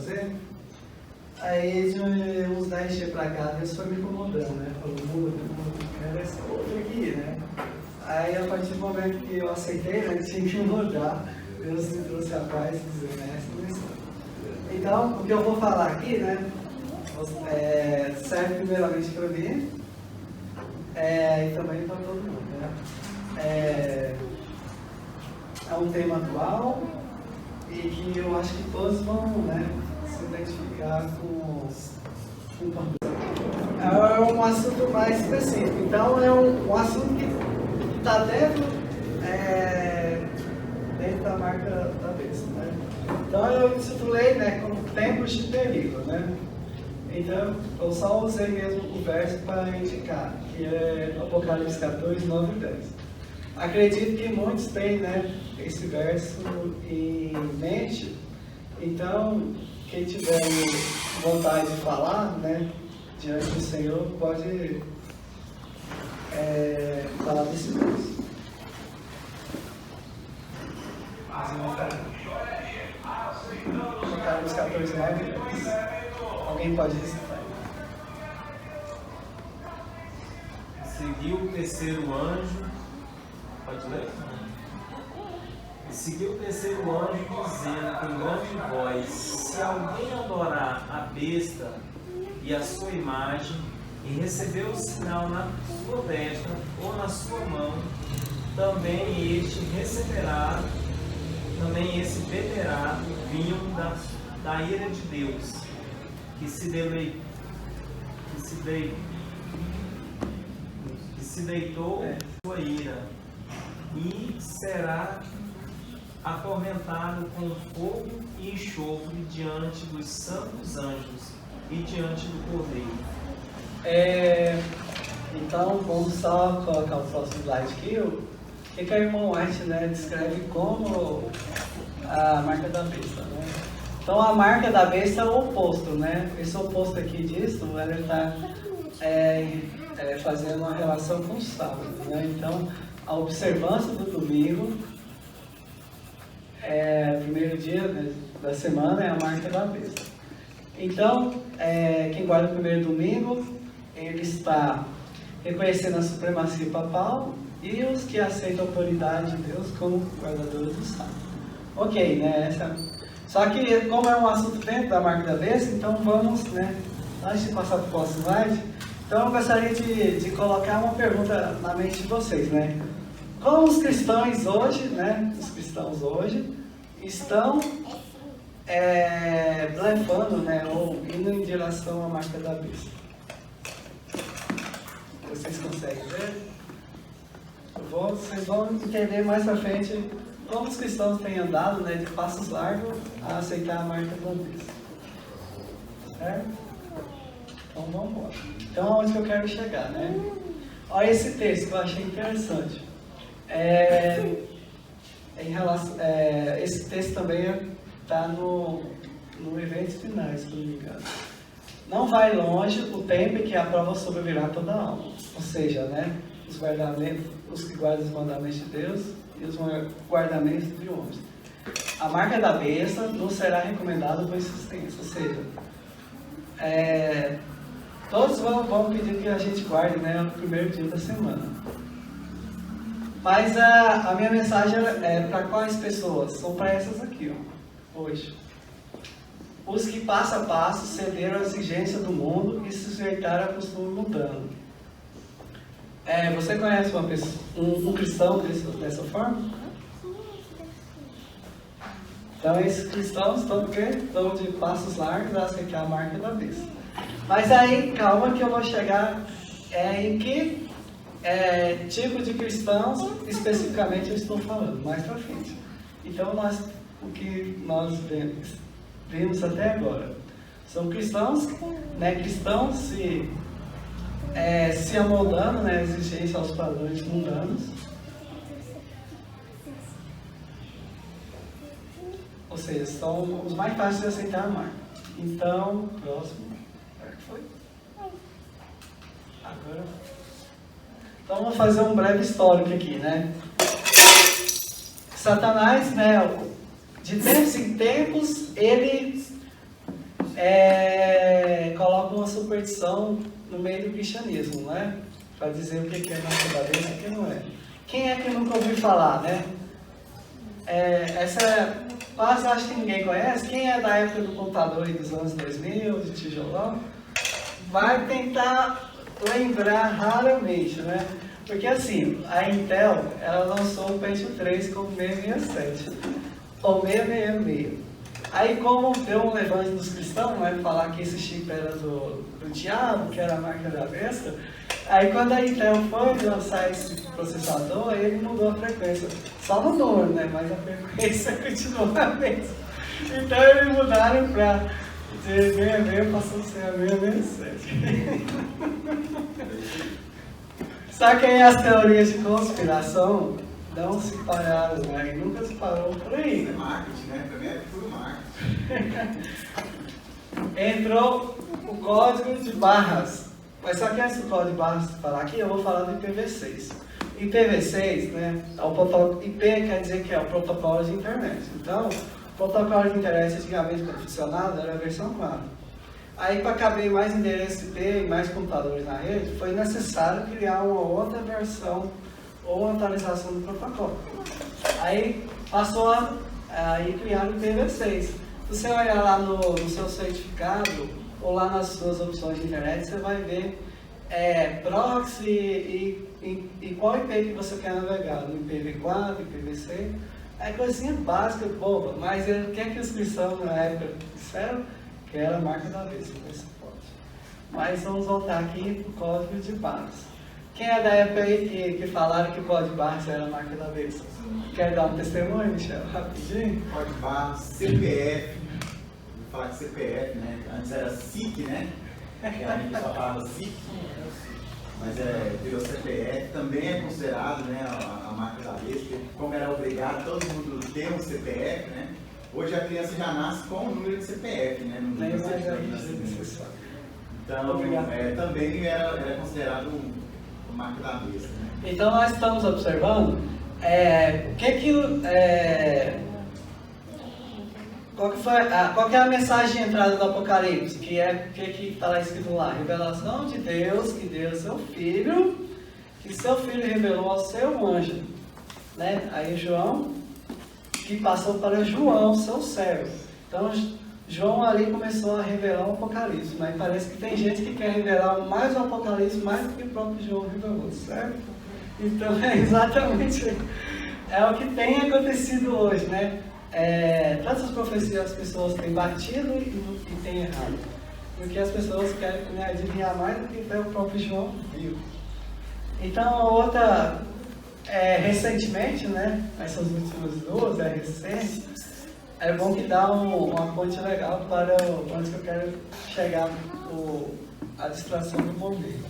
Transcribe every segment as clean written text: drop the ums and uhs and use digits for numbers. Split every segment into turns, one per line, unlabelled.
fazer. Aí de uns 10 dias pra cá, Deus foi me incomodando, né? Falou, muda, quero esse outro aqui, né? Aí a partir do momento que eu aceitei, né, tinha que mudar. Deus me trouxe a paz e dizer, né? Então, o que eu vou falar aqui, né? Serve primeiramente para mim e também para todo mundo, né? É um tema atual e que eu acho que todos vão, né, se identificar com é um assunto mais específico. Então é um assunto que está dentro da marca da besta, né? Então eu intitulei, né, como tempos de perigo, né? Então eu só usei mesmo o verso para indicar, que é Apocalipse 14, 9 e 10. Acredito que muitos têm, né, esse verso em mente. Então quem tiver vontade de falar, né, diante do Senhor, pode falar desse verso. Apocalipse 14, 9 e 10. Alguém pode recitar?
Seguiu o terceiro anjo. Pode ler? E seguiu o terceiro anjo dizendo com grande voz: se alguém adorar a besta e a sua imagem e receber o sinal na sua destra ou na sua mão, também este receberá, também esse beberá o vinho da ira de Deus, que se deitou sua ira, e será atormentado com fogo e enxofre diante dos santos anjos e diante do Cordeiro.
Então vamos só colocar o próximo slide aqui. O que a irmã White, né, descreve como a marca da besta, né? Então a marca da besta é o oposto, né? Esse oposto aqui disso, ela está fazendo uma relação com o sábado, né? Então a observância do domingo, primeiro dia, né, da semana, é a marca da besta. Então quem guarda o primeiro domingo, ele está reconhecendo a supremacia papal e os que aceitam a autoridade de Deus como guardadores do sábado. Ok, né? Só que como é um assunto dentro da marca da besta, então vamos, né, antes de passar para o próximo slide, então eu gostaria de colocar uma pergunta na mente de vocês, né? Como os cristãos hoje, né, estão blefando, né, ou indo em direção à marca da besta? Vocês conseguem ver? Vocês vão entender mais pra frente como os cristãos têm andado, né, de passos largos a aceitar a marca da besta. Certo? Então vamos embora. Então onde que eu quero chegar, né? Olha esse texto que eu achei interessante. Esse texto também está no Eventos Finais, se não me engano. Não vai longe o tempo em que a prova sobrevirá toda a alma. Ou seja, né, os que guardam os mandamentos de Deus e os guardamentos de homens. A marca da besta não será recomendada com insistência. Ou seja, todos vão pedir que a gente guarde, né, no primeiro dia da semana. Mas a minha mensagem é para quais pessoas? São para essas aqui, ó, hoje. Os que passo a passo cederam à exigência do mundo e se sujeitaram a costume mudando. Você conhece um cristão dessa forma? Então esses cristãos estão o quê? Estão de passos largos a aceitar a marca da besta. Mas aí, calma que eu vou chegar em que tipo de cristãos especificamente eu estou falando, mais pra frente. Então o que nós vimos até agora são cristãos, né, se amoldando, né, exigência aos padrões mundanos, ou seja, são os mais fáceis de aceitar a marca. Então, próximo, que foi? Agora, então vamos fazer um breve histórico aqui, né? Satanás, né, de tempos em tempos, ele superstição no meio do cristianismo, né? Para dizer o que é marca da besta e o que não é. Quem é que nunca ouviu falar, né? Essa quase acho que ninguém conhece. Quem é da época do computador e dos anos 2000, de tijolão, vai tentar lembrar raramente, né? Porque assim, a Intel, ela lançou o Pentium 3 com 667, ou 666. Aí como deu um levante dos cristãos, né, falar que esse chip era do diabo, que era a marca da besta, aí quando a Intel foi lançar esse processador, ele mudou a frequência. Só no número, né, mas a frequência continuou a mesma. Então eles mudaram para de 66, passou a ser a 667. Só que aí as teorias de conspiração não se pararam, né? E nunca se parou por aí.
Isso é marketing, né? Também é puro marketing.
Entrou o código de barras. Mas só que antes do código de barras falar aqui, eu vou falar do IPv6. IPv6, né? É o protocolo, IP quer dizer que é o protocolo de internet. Então, o protocolo de internet antigamente quando funcionava era a versão 4. Aí, para caber mais endereço IP e mais computadores na rede, foi necessário criar uma outra versão ou uma atualização do protocolo. Aí, passou aí criaram o IPv6. Se você olhar lá no seu certificado ou lá nas suas opções de internet, você vai ver proxy e qual IP que você quer navegar, no IPv4, IPv6. É coisinha básica, boba, mas o que é que os cristãos na época disseram? Que era a marca da besta, esse pode. Mas vamos voltar aqui para o código de barras. Quem é da época aí que falaram que o código de barras era a marca da besta? Quer dar um testemunho, Michel? Rapidinho?
Código de barras, CPF. Vou falar de CPF, né? Antes era SIC, né? Realmente só falava SIC. Mas virou CPF, também é considerado, né, a marca da besta. Como era obrigado todo mundo ter um CPF, né? Hoje a criança já nasce com o número de CPF, né? No número de certidão de nascimento. Então, também era considerado uma marca da besta, né?
Então nós estamos observando qual que é a mensagem de entrada do Apocalipse, que é o que está lá escrito lá, revelação de Deus, que deu seu Filho, que seu Filho revelou ao seu anjo, né? Aí João, que passou para João, seu servo. Então João ali começou a revelar o Apocalipse, mas parece que tem gente que quer revelar mais o Apocalipse mais do que o próprio João revelou, certo? Então é exatamente o que tem acontecido hoje, né? Todas as profecias as pessoas têm batido e têm errado, porque as pessoas querem adivinhar mais do que o próprio João viu. Então a outra, recentemente, né? Essas últimas duas, recente. É bom que dá uma ponte legal para onde eu quero chegar, a distração do bombeiro.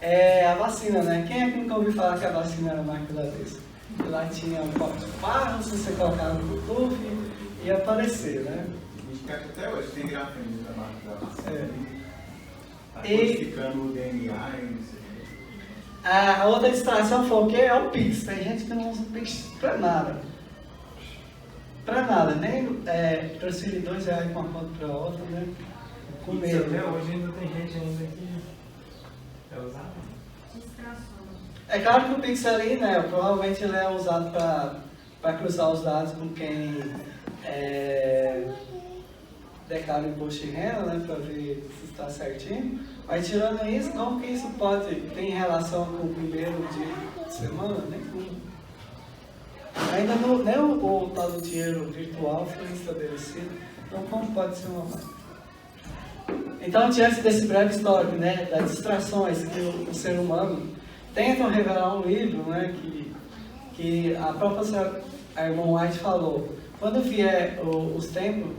A vacina, né? Quem é que nunca ouviu falar que a vacina era a marca da besta? Lá tinha um copo de barro, se você colocar no Bluetooth, ia aparecer, né?
A gente quer que até hoje tem grafeno da marca da vacina. Tá
E
codificando o DNA e não sei o quê.
a outra distração foi o quê? É o Pix. Tem gente que não usa o Pix para nada. Para nada, nem transferir R$2 com uma conta para outra, né? Com medo.
Até hoje ainda tem gente ainda que é usado.
É claro que o Pix ali, né? Provavelmente ele é usado para cruzar os dados com quem declara o imposto de renda, né? Para ver se está certinho. Mas tirando isso, como que isso tem relação com o primeiro dia de semana? Nenhum. Ainda nem o tal do dinheiro virtual foi estabelecido, então como pode ser uma marca? Então, diante desse breve histórico, né, das distrações que o ser humano tenta revelar um livro, né, que a própria irmã White falou, quando vier os tempos,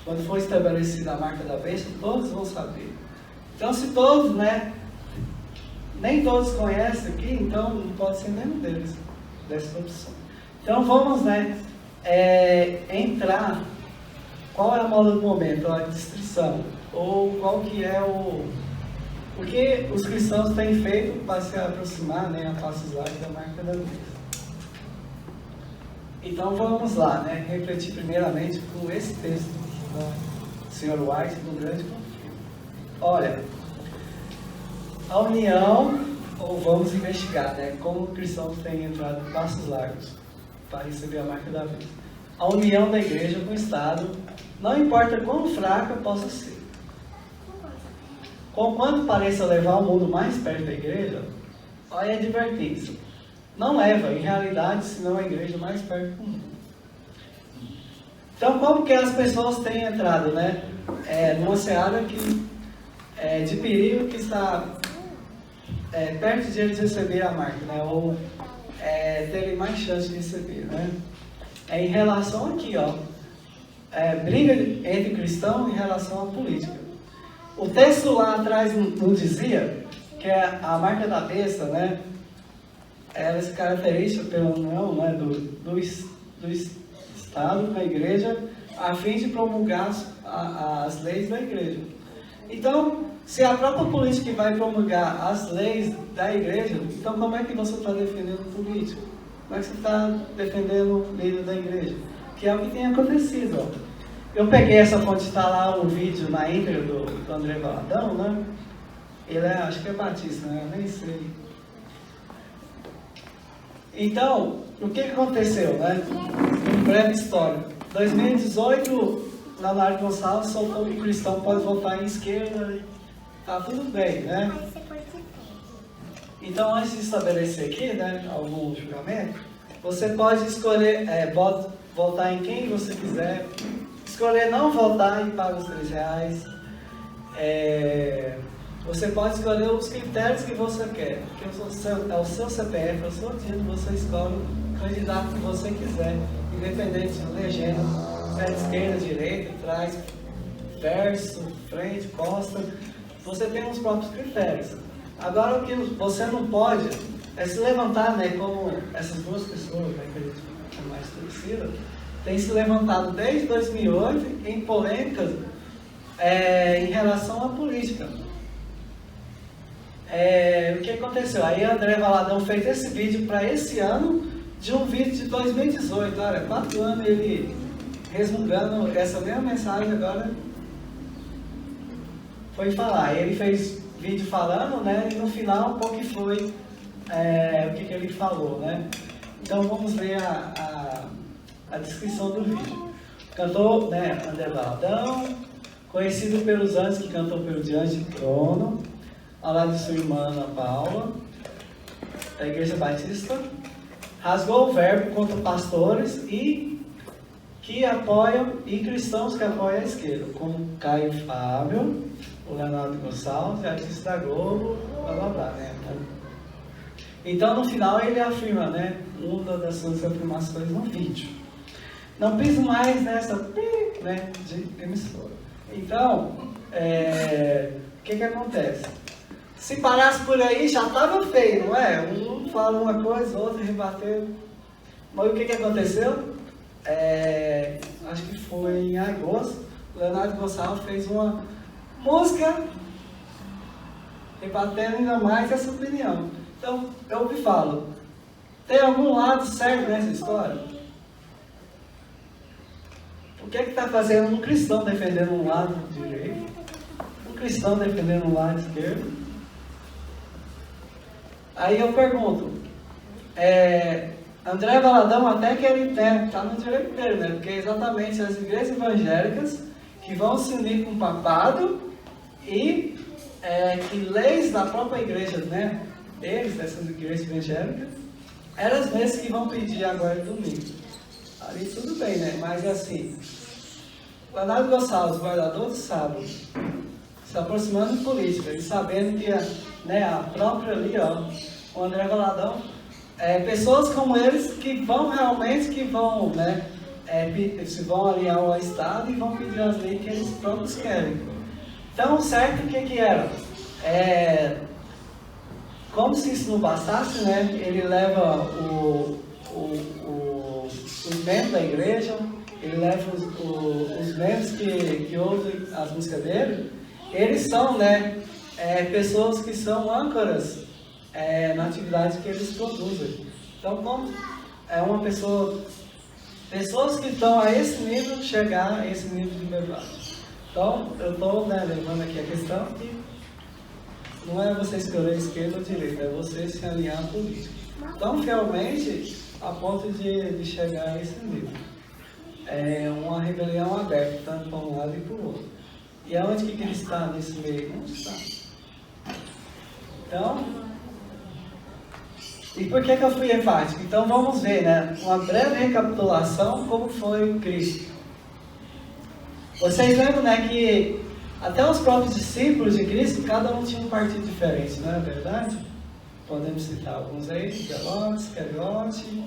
quando for estabelecida a marca da besta, todos vão saber. Então, se todos, né, nem todos conhecem aqui, então não pode ser nenhum deles dessa opção. Então vamos, né, entrar, qual é a moda do momento, a distrição, ou qual que é o que os cristãos têm feito para se aproximar, né, a passos largos da marca da besta. Então vamos lá, né, refletir primeiramente com esse texto do Sr. White, do Grande Conflito. Olha, a união, ou vamos investigar, né, como cristãos têm entrado em passos largos para receber a marca da besta. A união da igreja com o Estado, não importa quão fraca possa ser. Conquanto pareça levar o mundo mais perto da igreja, olha a advertência. Não leva, em realidade, senão a igreja mais perto do mundo. Então, como que as pessoas têm entrado, né? Numa seara de perigo que está perto de eles receber a marca, né? Ou terem mais chance de receber, né? Em relação aqui, ó, briga entre cristãos em relação à política. O texto lá atrás não dizia que a marca da besta, né? Ela se caracteriza pela união, né, do Estado com a igreja, a fim de promulgar as leis da igreja. Então, se a própria política vai promulgar as leis da igreja, então como é que você está defendendo o político? Como é que você está defendendo o líder da igreja? Que é o que tem acontecido. Ó. Eu peguei essa fonte, está lá o vídeo na íntegra do André Valadão, né? Ele acho que é batista, né? Eu nem sei. Então, o que aconteceu, né? Uma breve história. Em 2018, Leonardo Gonçalves soltou que o cristão pode votar em esquerda. Tá tudo bem, né? Então, antes de estabelecer aqui, né, algum julgamento, você pode escolher votar em quem você quiser. Escolher não votar e paga os R$3. Você pode escolher os critérios que você quer. Porque é o seu CPF, é o seu título, você escolhe o candidato que você quiser, independente de legenda, esquerda, direita, trás, verso, frente, costa. Você tem os próprios critérios. Agora, o que você não pode é se levantar, né, como essas duas pessoas, né, que a gente é mais conhecida, tem se levantado desde 2008 em polêmicas em relação à política. O que aconteceu? Aí André Valadão fez esse vídeo para esse ano, de um vídeo de 2018. Olha, 4 anos ele resmungando essa mesma mensagem, agora foi falar. Ele fez vídeo falando, né? E no final, qual que foi o que ele falou, né? Então vamos ver a descrição do vídeo. Cantor, né, André Valadão, conhecido pelos anos que cantou pelo Diante do Trono, ao lado de sua irmã Ana Paula, da Igreja Batista, rasgou o verbo contra pastores que apoiam e cristãos que apoiam a esquerda, como Caio Fábio, o Leonardo Gonçalves, artista da Globo, blá blá blá, né? Então no final ele afirma, né, uma das suas afirmações no vídeo: não piso mais nessa, né, de emissora. Então, o que acontece? Se parasse por aí já estava feio, não é? Um fala uma coisa, outro rebateu. Mas o que aconteceu? Acho que foi em agosto, o Leonardo Gonçalves fez uma música rebatendo ainda mais essa opinião. Então, eu me falo, tem algum lado certo nessa história? O que está fazendo um cristão defendendo um lado direito, um cristão defendendo um lado esquerdo? Aí eu pergunto, André Valadão até que ele está no direito dele, né? Porque é exatamente as igrejas evangélicas que vão se unir com o papado e que leis da própria igreja, né? Eles, dessas igrejas evangélicas, elas mesmas que vão pedir agora domingo. Ali tudo bem, né? Mas assim, Leonardo Gonçalves, guardador do sábado, se aproximando de política e sabendo que a própria ali, ó, o André Valadão, pessoas como eles que vão realmente, né, se vão aliar ao Estado e vão pedir as leis que eles próprios querem. Então, certo, o que era? Como se isso não bastasse, né, ele leva os membros da igreja, ele leva os membros que ouvem as músicas dele, eles são, né, pessoas que são âncoras na atividade que eles produzem. Então, como uma pessoas que estão a esse nível, chegar a esse nível de verdade. Então, eu estou levando aqui a questão que não é você escolher esquerda ou direita, é você se alinhar à política. Então, realmente, a ponto de chegar a esse nível. É uma rebelião aberta, tanto para um lado e para o outro. E aonde que ele está nesse meio? Não está. Então, e por que eu fui enfático? Então, vamos ver, né? Uma breve recapitulação como foi Cristo. Vocês lembram, né, que até os próprios discípulos de Cristo, cada um tinha um partido diferente, não é verdade? Podemos citar alguns aí, Zelotes, Cariote,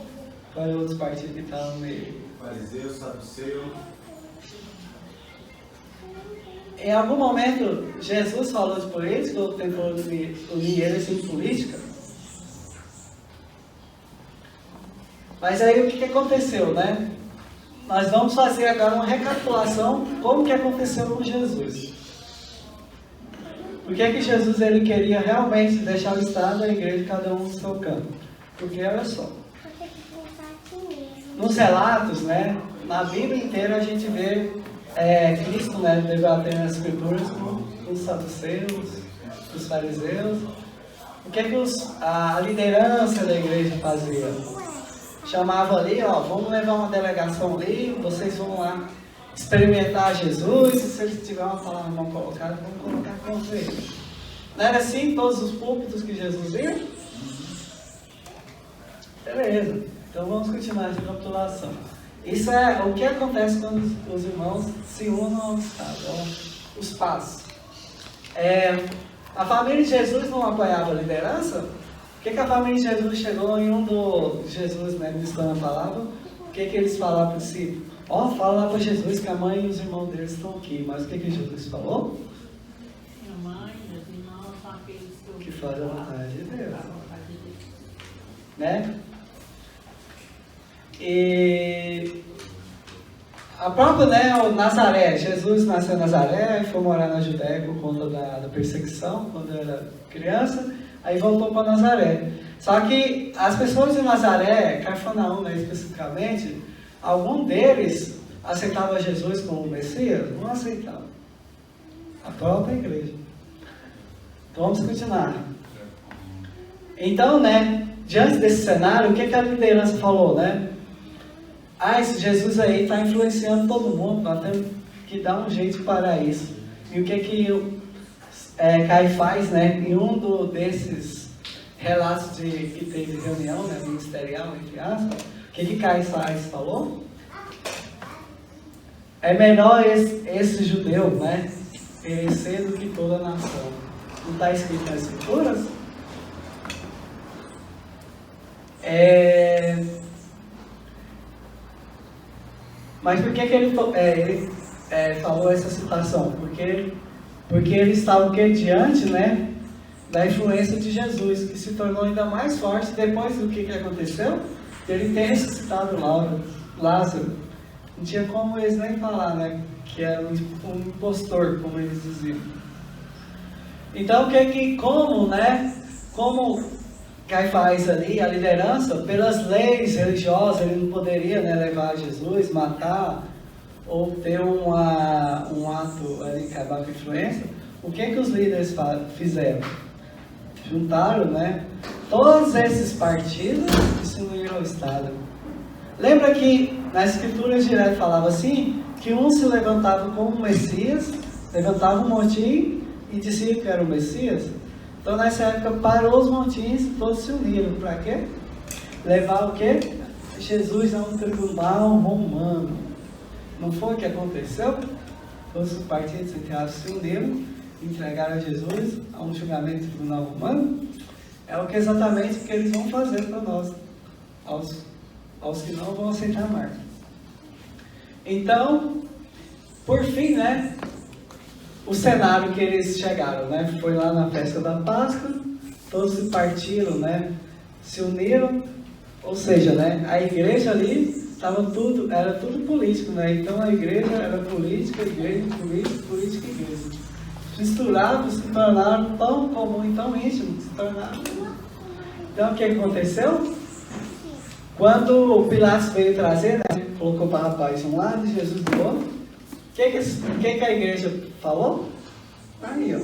quais outros partidos que estavam no meio?
Fariseu, Saduceu.
Em algum momento, Jesus falou de política ou tentou unir eles em política? Mas aí o que aconteceu, né? Nós vamos fazer agora uma recapitulação como que aconteceu com Jesus. Por que Jesus ele queria realmente deixar o Estado e a igreja cada um no seu campo? Porque olha só, nos relatos, né, na Bíblia inteira a gente vê Cristo, né, debatendo as escrituras com os saduceus, os fariseus. O que a liderança da igreja fazia? Chamava ali, ó, vamos levar uma delegação ali, vocês vão lá experimentar Jesus, e se eles tiverem uma palavra mal colocada, vamos colocar contra ele. Não era assim todos os púlpitos que Jesus ia? Beleza, então vamos continuar a recapitulação. Isso é o que acontece quando os irmãos se unem ao Estado, os passos. A família de Jesus não apoiava a liderança? O que a família de Jesus chegou em Jesus, né, ministrando a palavra? O que eles falaram para si? Ó, fala lá para Jesus que a mãe e os irmãos deles estão aqui. Mas o que Jesus falou?
Minha mãe e os irmãos são aqueles
que fazem a vontade de Deus. Né? E a própria, né, o Nazaré, Jesus nasceu em Nazaré, foi morar na Judéia por conta da perseguição quando era criança, aí voltou para Nazaré. Só que as pessoas de Nazaré, Cafarnaum, né, especificamente, algum deles aceitava Jesus como Messias? Não aceitava. A própria igreja. Então vamos continuar. Então, né, diante desse cenário, o que a liderança falou, né? Esse Jesus aí está influenciando todo mundo, nós temos que dar um jeito para isso. E o que Caifás, né, em um desses relatos que teve reunião, né, ministerial, entre aspas, o que Caifás falou? É melhor esse judeu, né, perecer do que toda a nação. Não está escrito nas escrituras? Mas por que ele falou essa citação? Porque ele estava diante, né, da influência de Jesus, que se tornou ainda mais forte depois do que aconteceu? Ele ter ressuscitado Lázaro. Não tinha como eles nem falar, né, que era um impostor, como eles diziam. Então, como Caifás ali, a liderança, pelas leis religiosas, ele não poderia, né, levar Jesus, matar, ou ter um ato ali, acabar com a influência. O que os líderes fizeram? Juntaram, né, todos esses partidos e se uniram ao Estado. Lembra que nas escrituras direto falava assim, que um se levantava como Messias, levantava um motim e dizia que era o Messias? Então nessa época parou os montins, todos se uniram. Para quê? Levar o quê? Jesus a um tribunal romano. Não foi o que aconteceu? Todos os partidos se uniram, entregaram a Jesus a um julgamento do tribunal romano. É o que exatamente que eles vão fazer para nós, aos que não vão aceitar a marca. Então, por fim, né, o cenário que eles chegaram, né, foi lá na festa da Páscoa, todos se partiram, né, se uniram, ou seja, né, a igreja ali era tudo político, né, então a igreja era política, igreja, política, igreja. Misturados, se tornaram tão comum e tão íntimo, se tornaram. Então o que aconteceu? Quando o Pilatos veio trazer, né, colocou para o rapaz um lado e Jesus do outro, que a igreja falou? Aí, ó.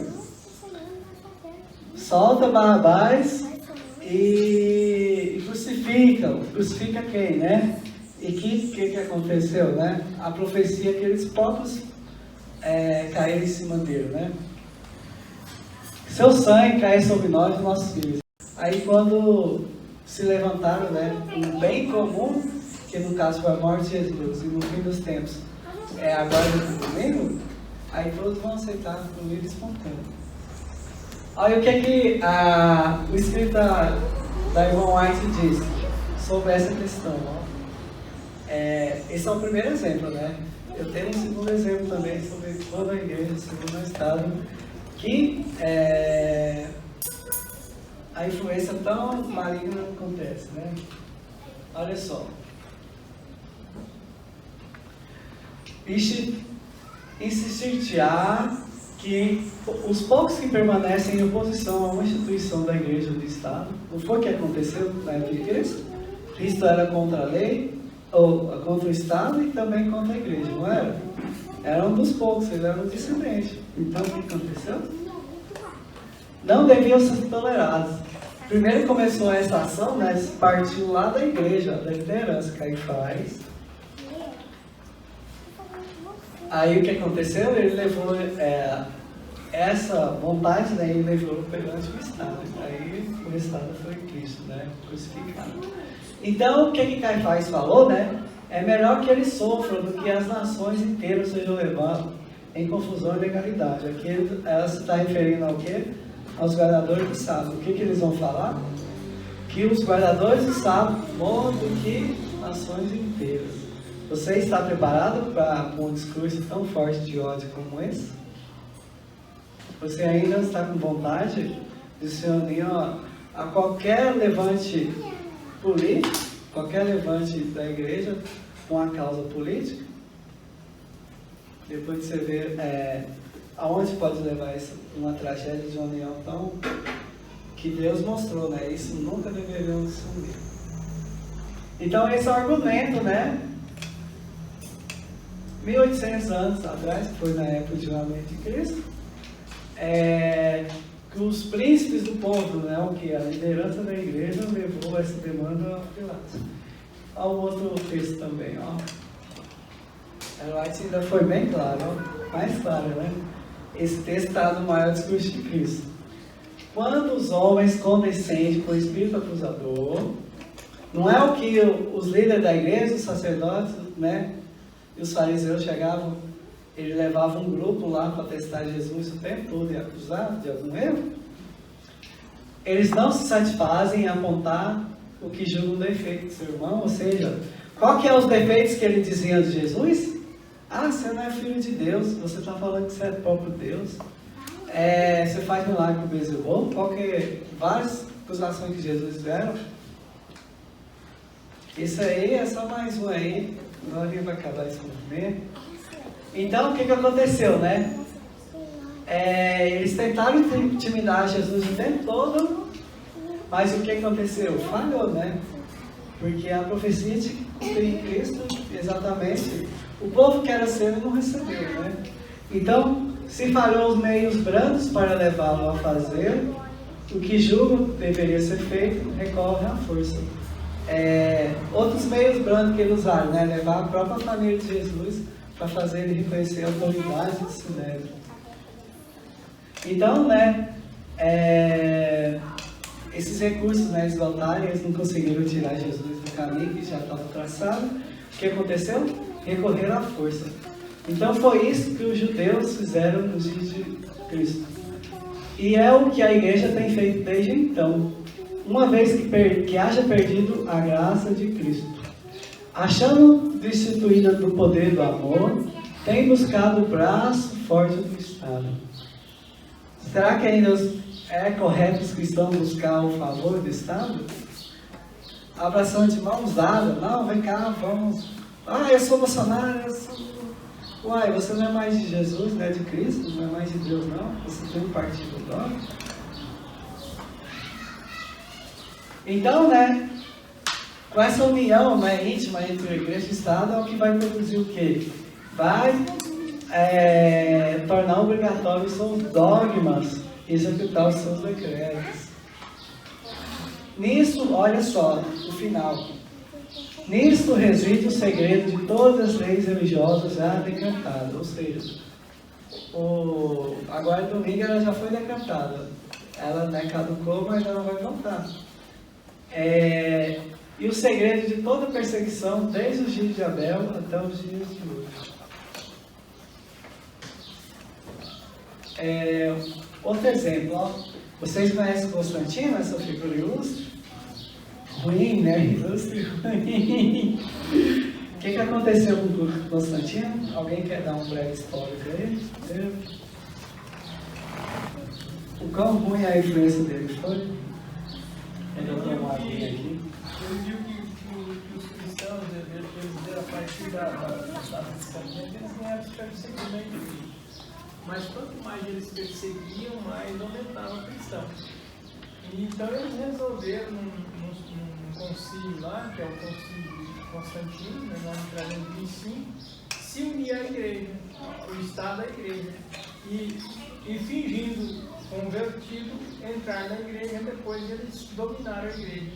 Solta Barrabás e crucifica. Crucifica quem, né? E que aconteceu, né? A profecia que eles próprios caíram em cima dele, né? Seu sangue cai sobre nós e nossos filhos. Aí quando se levantaram, né? Um bem comum, que no caso foi a morte de Jesus, e no fim dos tempos é a glória do domingo, aí todos vão aceitar por livre espontâneo. Olha o que o escrito da Ellen White diz sobre essa questão. Ó. Esse é o primeiro exemplo, né? Eu tenho um segundo exemplo também sobre toda a igreja, segundo o Estado, que a influência tão maligna acontece, né? Olha só. Insistir-te-á que os poucos que permanecem em oposição a uma instituição da igreja ou do Estado, não foi o que aconteceu na época de Cristo? Cristo era contra a lei, ou contra o Estado e também contra a igreja, não era? Era um dos poucos, ele era um dissidente. Então o que aconteceu? Não deviam ser tolerados. Primeiro começou essa ação, né? Partiu lá da igreja, da liderança, Caifás. Aí o que aconteceu? Ele levou essa vontade, né? Ele levou perante o Estado. Aí o Estado foi Cristo, né? Crucificado. Então o que Caifás falou, né? É melhor que ele sofra do que as nações inteiras sejam levadas em confusão e legalidade. Aqui ela se está referindo ao quê? Aos guardadores do sábado. O que eles vão falar? Que os guardadores do sábado morram do que nações inteiras. Você está preparado para um discurso tão forte de ódio como esse? Você ainda está com vontade de se unir a qualquer levante político, qualquer levante da igreja com a causa política? Depois de você ver aonde pode levar isso, uma tragédia de união tão que Deus mostrou, né? Isso nunca deveria se unir. Então esse é o argumento, né? 1800 anos atrás, que foi na época de julgamento de Cristo, que os príncipes do povo, né, o que a liderança da igreja levou essa demanda a Pilatos. Olha o outro texto também, ó. Ela ainda foi bem claro, ó, mais claro, né? Esse texto está no maior discurso de Cristo. Quando os homens condescendem com o espírito acusador, não é o que os líderes da igreja, os sacerdotes, né? E os fariseus chegavam, ele levava um grupo lá para testar Jesus o tempo todo e acusar de algum erro. Eles não se satisfazem em apontar o que julgam defeito do seu irmão, ou seja, qual que é os defeitos que ele dizia de Jesus? Ah, você não é filho de Deus, você está falando que você é próprio Deus, você faz milagre com o Beelzebul, várias acusações que Jesus fizeram. Isso aí é só mais um aí. Agora vai acabar esse movimento. Então, o que aconteceu, né? Eles tentaram intimidar Jesus o tempo todo, mas o que aconteceu? Falhou, né? Porque a profecia de cumprir em Cristo, exatamente, o povo que era seu não recebeu, né? Então, se falhou os meios brandos para levá-lo a fazer o que julgam deveria ser feito, recorre à força. Outros meios brandos que eles usaram, né? Levar a própria família de Jesus para fazer ele reconhecer a autoridade do Sinédrio. Então, né? Esses recursos, né, eles voltaram, eles não conseguiram tirar Jesus do caminho que já estava traçado. O que aconteceu? Recorreram à força. Então foi isso que os judeus fizeram nos dias de Cristo. E é o que a igreja tem feito desde então. Uma vez que haja perdido a graça de Cristo, achando destituída do poder do amor, tem buscado o braço forte do Estado. Será que ainda é correto os cristãos buscar o favor do Estado? Abraçando de mãos dadas, não, vem cá, vamos. Ah, eu sou Bolsonaro, eu sou... Uai, você não é mais de Jesus, não é de Cristo, não é mais de Deus, não? Você tem um partido próprio? Então, né, com essa união, né, íntima entre a igreja e o Estado, é o que vai produzir o quê? Vai tornar obrigatórios seus dogmas e executar os seus decretos. Nisso, olha só, o final. Nisto reside o segredo de todas as leis religiosas já decretadas. Ou seja, agora domingo ela já foi decretada. Ela caducou, mas ela vai voltar. E o segredo de toda perseguição, desde os dias de Abel até os dias de hoje. Outro exemplo, ó. Vocês conhecem Constantino, essa figura ilustre? Ruim, né? Ilustre ruim. O que aconteceu com Constantino? Alguém quer dar um breve spoiler para ele? O quão ruim a influência dele foi? Ele deu uma aguinha aqui.
Ele viu que os cristãos, eles a partir da descobrimento, eles ganharam perseguimento. Mas quanto mais eles perseguiam, mais aumentava o cristão. E então eles resolveram, num concílio lá, que é o concílio de Constantino, lá em 325, se unir à igreja, o Estado da igreja. E fingindo convertido, entrar na igreja, depois eles dominaram a igreja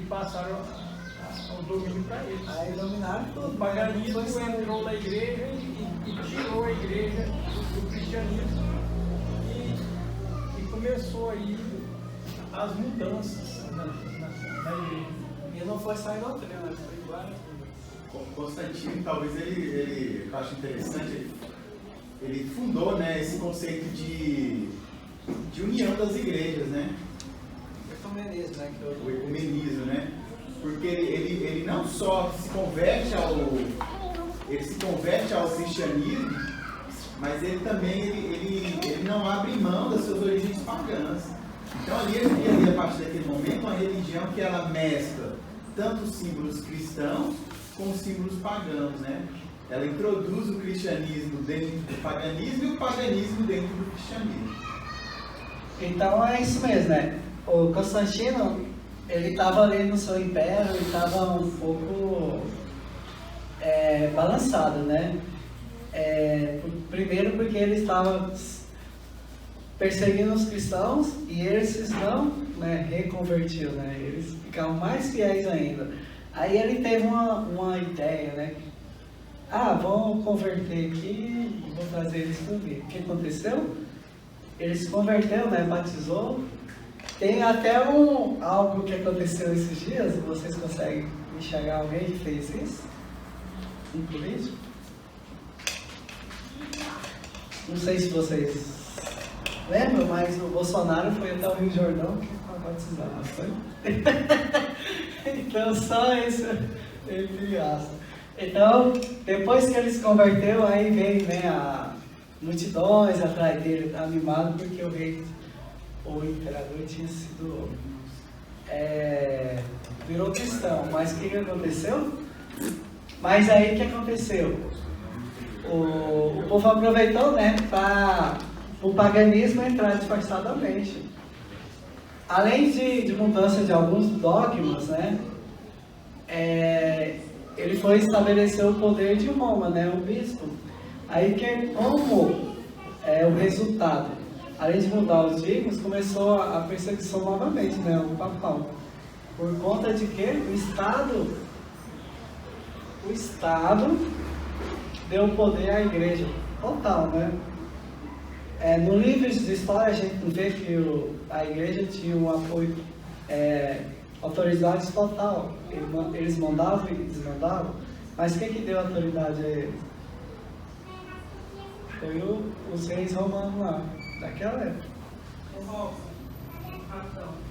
e passaram o domínio para eles.
Aí dominaram tudo.
O paganismo entrou na igreja e tirou a igreja do cristianismo. E começou aí as mudanças na igreja.
E não foi só em doutrina, foi igual.
Constantino, talvez ele eu acho interessante, ele fundou, né, esse conceito de união das igrejas, né?
Ecumenismo, né?
O ecumenismo, né? Porque ele não só se converte ao cristianismo, mas ele também ele não abre mão das suas origens pagãs. Então ali ele cria, a partir daquele momento, uma religião que ela mescla tanto os símbolos cristãos como os símbolos pagãos, né? Ela introduz o cristianismo dentro do paganismo e o paganismo dentro do cristianismo.
Então é isso mesmo, né? O Constantino, ele estava ali no seu império, ele estava um pouco balançado, né? Primeiro porque ele estava perseguindo os cristãos e eles não reconvertiam, né? Eles ficavam mais fiéis ainda. Aí ele teve uma ideia, né? Vamos converter aqui e vou trazer eles para mim. O que aconteceu? Ele se converteu, né? Batizou. Tem até algo que aconteceu esses dias. Vocês conseguem enxergar alguém que fez isso? Um político? Não sei se vocês lembram, mas o Bolsonaro foi até o Rio Jordão para batizar, não foi? Então só isso ele acha. Então, depois que ele se converteu, aí veio, né, a multidões atrás dele, animado, porque o rei, o imperador, tinha sido virou cristão. Mas o que aconteceu? Mas aí o que aconteceu? O povo aproveitou, né, para o paganismo entrar disfarçadamente. Além de mudança de alguns dogmas, né, ele foi estabelecer o poder de Roma, né, o bispo. Aí como o resultado, além de mudar os dignos, começou a perseguição novamente, né, o papal. Por conta de que o Estado deu poder à igreja total, né? No livro de história a gente vê que a igreja tinha um apoio, autoridade total. Eles mandavam e desmandavam, mas quem que deu autoridade a eles? Foi os reis romanos lá, daquela época.
Eu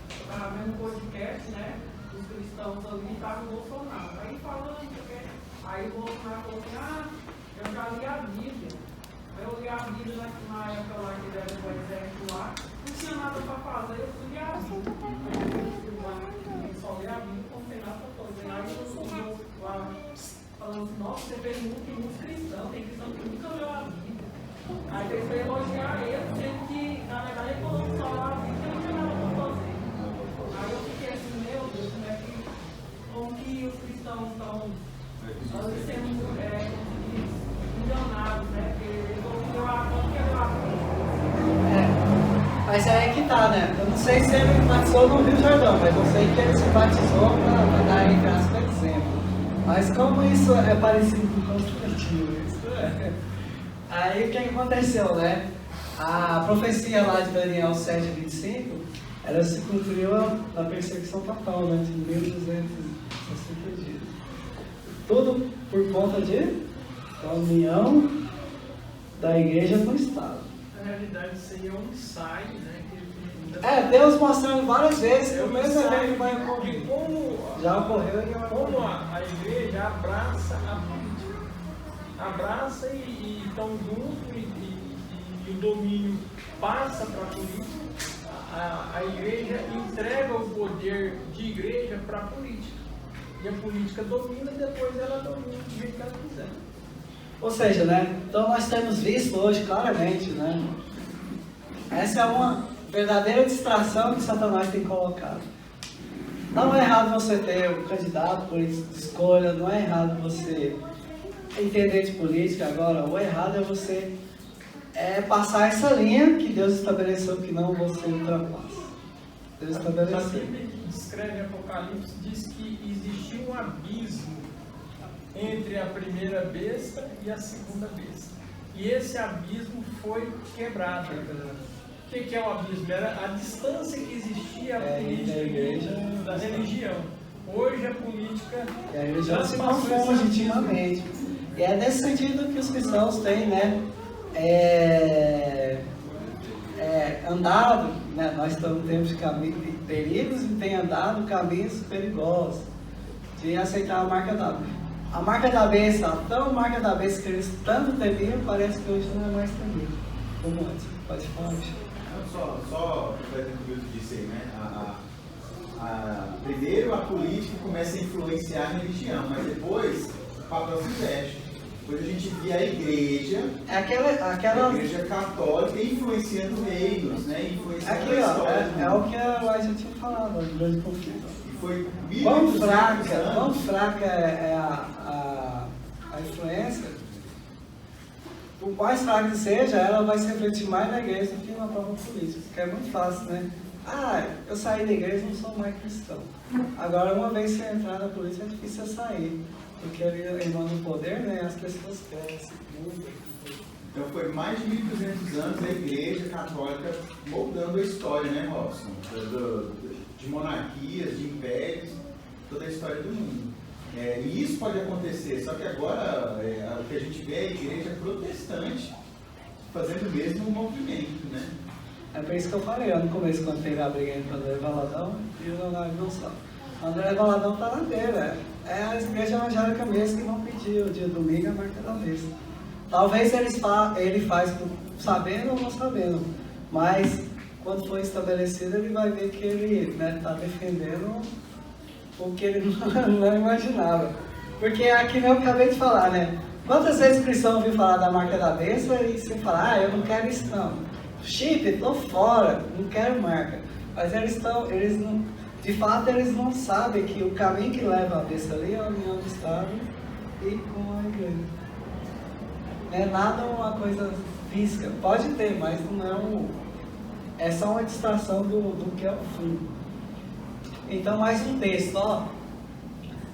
estava vendo um podcast, né? Os cristãos ali estavam no Bolsonaro. Aí falando, aí o Bolsonaro falou assim, eu já li a Bíblia. Eu li a Bíblia na época lá que ele era do exército lá, não tinha nada para fazer, eu fui ler a Bíblia. Eu só li a Bíblia, não tem nada para fazer. Aí eu sou lá falando assim, nossa, você fez muitos cristãos, tem cristão que nunca leu a Bíblia. Aí ele foi elogiar ele, dizendo que na verdade ele falou só lá a Bíblia, não tinha nada para fazer. Aí eu fiquei assim, meu Deus, como que os cristãos estão sendo enganados, né? Porque eles
Mas aí é que tá, né? Eu não sei se ele batizou no Rio Jordão, mas eu sei que ele se batizou para dar entre aspas exemplo. Mas como isso é parecido com Constantino, aí o que aconteceu, né? A profecia lá de Daniel 7:25, ela se cumpriu na perseguição papal, né? De 1260 dias. Tudo por conta da união da igreja com o Estado.
Na realidade, isso aí é um ensaio, né?
Deus mostrando várias vezes que
É
o
um
mesmo
ensaio
evento vai
de
ocorrer.
como,
Já ocorreu e vai
como
ocorrer.
a igreja abraça a política. Abraça e estão juntos e o domínio passa para a política. A igreja entrega o poder de igreja para a política. E a política domina e depois ela domina do jeito que ela quiser.
Ou seja, né? Então nós temos visto hoje claramente, né? Essa é uma verdadeira distração que Satanás tem colocado. Não é errado você ter um candidato político de escolha, não é errado você entender de política agora, o errado é você passar essa linha que Deus estabeleceu que não você ultrapassa. Deus
A
estabeleceu.
Bíblia que descreve Apocalipse diz que existia um abismo entre a primeira besta e a segunda besta. E esse abismo foi quebrado. O que é o abismo? Era a distância que existia a política
da igreja,
da religião. Hoje a política
E a religião
já
se
passou esse
confunde
abismo.
intimamente. E é nesse sentido que os cristãos têm, né? Andado, né? Nós estamos em tempos de perigos e tem andado caminhos perigosos de aceitar a marca da besta. A marca da besta, a tão marca da besta que eles tanto temiam, parece que hoje não é mais temível como antes. Pode falar, Michel.
Só para concluir o que disse aí, né? Primeiro a política começa a influenciar a religião, mas depois o papel se investe. Depois a gente vê a igreja,
Aquela...
a igreja católica influenciando reinos, né? Influenciando
Aqui,
a história do
é
mundo.
o que a Elijah tinha falado, o grande conflito.
E foi
Quão
1.200
fraca é a influência, por mais fraca que seja, ela vai se refletir mais na igreja do que na própria política, porque é muito fácil, né? Eu saí da igreja e não sou mais cristão. Agora, uma vez que você entrar na política, é difícil você sair, porque ele emana o poder, né? As pessoas crescem, mudam.
Então foi mais de 1.200 anos a igreja católica moldando a história, né, Robson? De monarquias, de impérios, toda a história do mundo. E isso pode acontecer, só que agora o que a gente vê é a igreja protestante fazendo o mesmo movimento, né?
É por isso que eu falei, no começo, quando teve a briga entre o André Valadão e o Leonardo Gonçalves. O André Valadão está na beira, a igreja evangélica mesmo que não pediu o dia domingo a marca da besta. Talvez ele faz sabendo ou não sabendo, mas quando for estabelecido ele vai ver que ele está defendendo o que ele não imaginava. Porque aqui eu acabei de falar, né? Quantas vezes o cristão ouviu falar da marca da besta e você fala, eu não quero isso não. Chip, estou fora, não quero marca. Mas eles não, de fato eles não sabem que o caminho que leva a besta ali é a união do Estado e com a igreja. Não é nada uma coisa física, pode ter, mas não é só uma distração do que é o fim. Então mais um texto, ó.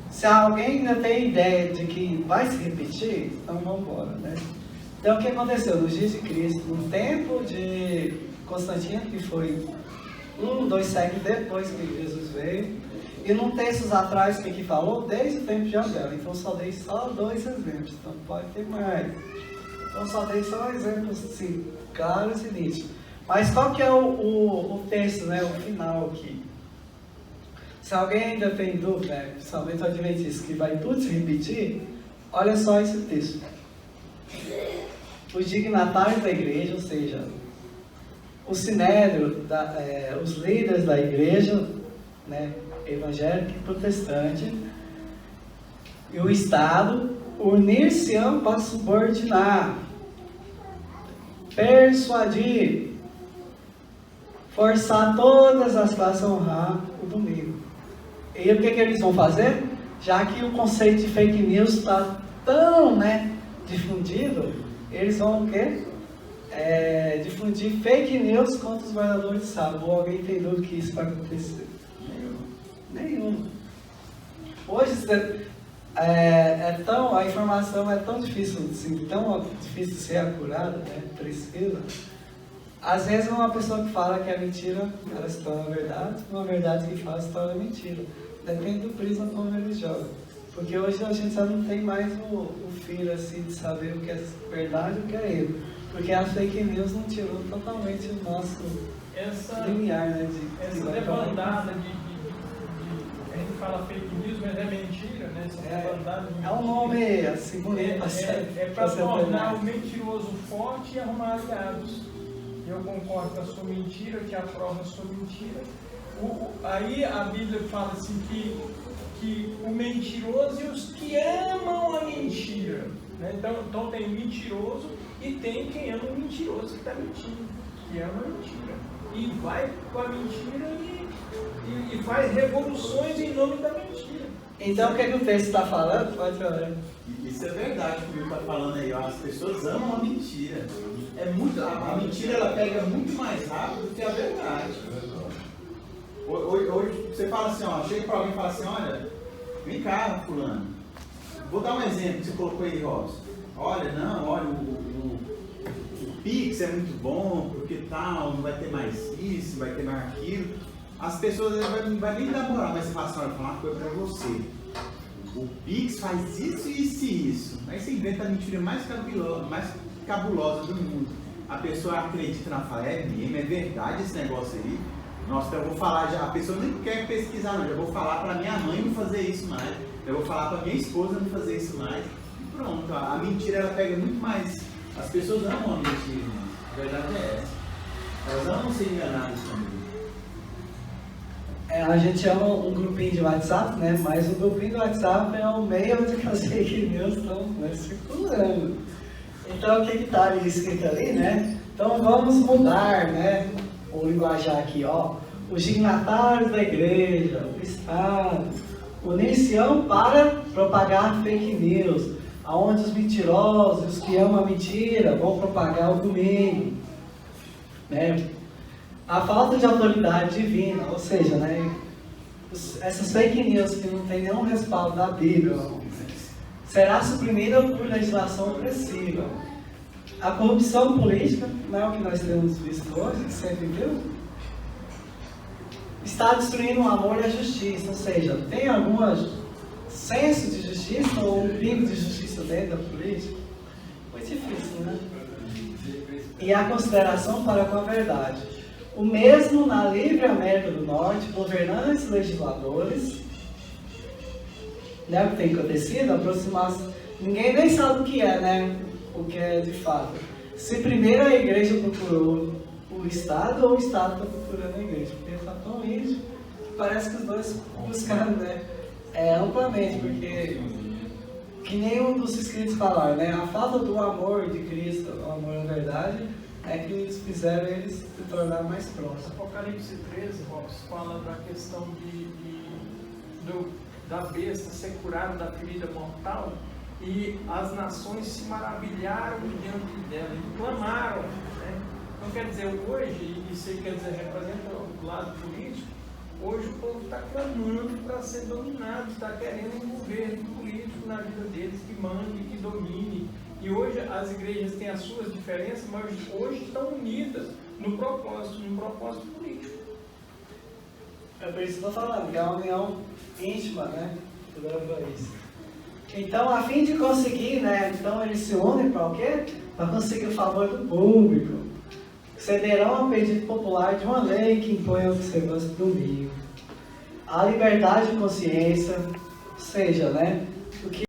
Se alguém ainda tem ideia de que vai se repetir, então vamos embora, né? Então, o que aconteceu? Nos dias de Cristo, no tempo de Constantino, que foi 2 séculos depois que Jesus veio, e num textos atrás que aqui falou, desde o tempo de Abel. Então, só dei 2 exemplos, então pode ter mais. Então, só dei só exemplos, assim, claros e nítidos. Mas qual que é o texto, né, o final aqui? Se alguém ainda tem dúvida, né, principalmente o adventista, que vai tudo se repetir, olha só esse texto. Os dignatários da igreja, ou seja, o sinédrio, os líderes da igreja, né, evangélica e protestante, e o Estado, unir-se-ão para subordinar, persuadir, forçar todas as classes a honrar o domingo. E o que eles vão fazer? Já que o conceito de fake news está tão, difundido, eles vão o quê? difundir fake news contra os guardadores de sábado. Ou alguém tem dúvida que isso vai acontecer? Nenhum. Hoje a informação é tão difícil, assim, tão difícil de ser acurada, né? Precisa. Às vezes uma pessoa que fala que é mentira, ela se torna verdade, uma verdade que fala se torna mentira. Depende do prisma como ele joga. Porque hoje a gente já não tem mais o fio assim, de saber o que é verdade e o que é erro. Porque a fake news não tirou totalmente o nosso limiar, né?
Essa debandada a gente fala fake news, mas é mentira, né?
É um nome assim bonito.
É para tornar o mentiroso forte e arrumar aliados. Eu concordo com a sua mentira, que aprova a sua mentira. Aí a Bíblia fala assim que o mentiroso e os que amam a mentira. Né? Então tem o mentiroso e tem quem ama o mentiroso que está mentindo, que ama a mentira. E vai com a mentira e faz revoluções em nome da mentira.
Então o que o texto está falando? Pode falar.
Isso é verdade, como ele está falando aí, ó, as pessoas amam a mentira. A mentira ela pega muito mais rápido do que a verdade. Hoje você fala assim, ó, chega para alguém e fala assim, olha, vem cá, fulano. Vou dar um exemplo que você colocou aí, Robson. Olha, o Pix é muito bom, porque tal, não vai ter mais isso, vai ter mais aquilo. As pessoas não vai nem dar moral, mas você fala assim, olha, vou falar uma coisa para você. O Pix faz isso, isso e isso. Aí você inventa a mentira mais cabulosa do mundo. A pessoa acredita na fala, é mesmo, é verdade esse negócio aí. Nossa, então eu vou falar já, a pessoa nem quer pesquisar não, já vou falar para minha mãe não fazer isso mais. Eu vou falar para minha esposa não fazer isso mais. E pronto, a mentira ela pega muito mais. As pessoas amam a mentira, né? A verdade é essa. Elas amam ser enganadas também.
A gente é um grupinho de WhatsApp, né? Mas o grupinho do WhatsApp é um meio onde as fake news estão circulando. Então o que está ali escrito ali, né? Então vamos mudar, né? O linguajar aqui, ó. Os dignatários da igreja, o Estado, unir-se para propagar fake news, aonde os mentirosos, os que amam a mentira, vão propagar o domingo, né? A falta de autoridade divina, ou seja, né, essas fake news que não tem nenhum respaldo da Bíblia, será suprimida por legislação opressiva. A corrupção política, não é o que nós temos visto hoje, que sempre viu, está destruindo o amor e a justiça, ou seja, tem algum senso de justiça ou um pingo de justiça dentro da política? Muito difícil, né? E a consideração para com a verdade. O mesmo na livre América do Norte, governantes e legisladores, né, o que tem acontecido, aproximar-se, ninguém nem sabe o que é, né, o que é de fato. Se primeiro a igreja procurou o Estado ou o Estado está procurando a igreja, porque está tão íntimo que parece que os dois buscaram, né, amplamente, porque que nenhum dos escritos falaram, né, a falta do amor de Cristo, o amor à verdade, é que eles fizeram eles se tornar mais próximos.
Apocalipse 13, Robson, fala da questão da besta ser curada da ferida mortal e as nações se maravilharam diante dela e clamaram, né? Então quer dizer, hoje, isso aí quer dizer, representa o lado político, hoje o povo está clamando para ser dominado, está querendo um governo político na vida deles que mande, que domine. E hoje as igrejas têm as suas diferenças, mas hoje estão unidas no propósito político.
É por isso que eu estou falando, que é uma união íntima, né? Então, a fim de conseguir, né? Então eles se unem para o quê? Para conseguir o favor do público. Cederão ao pedido popular de uma lei que impõe a observância do domingo. A liberdade de consciência, ou seja, né? O que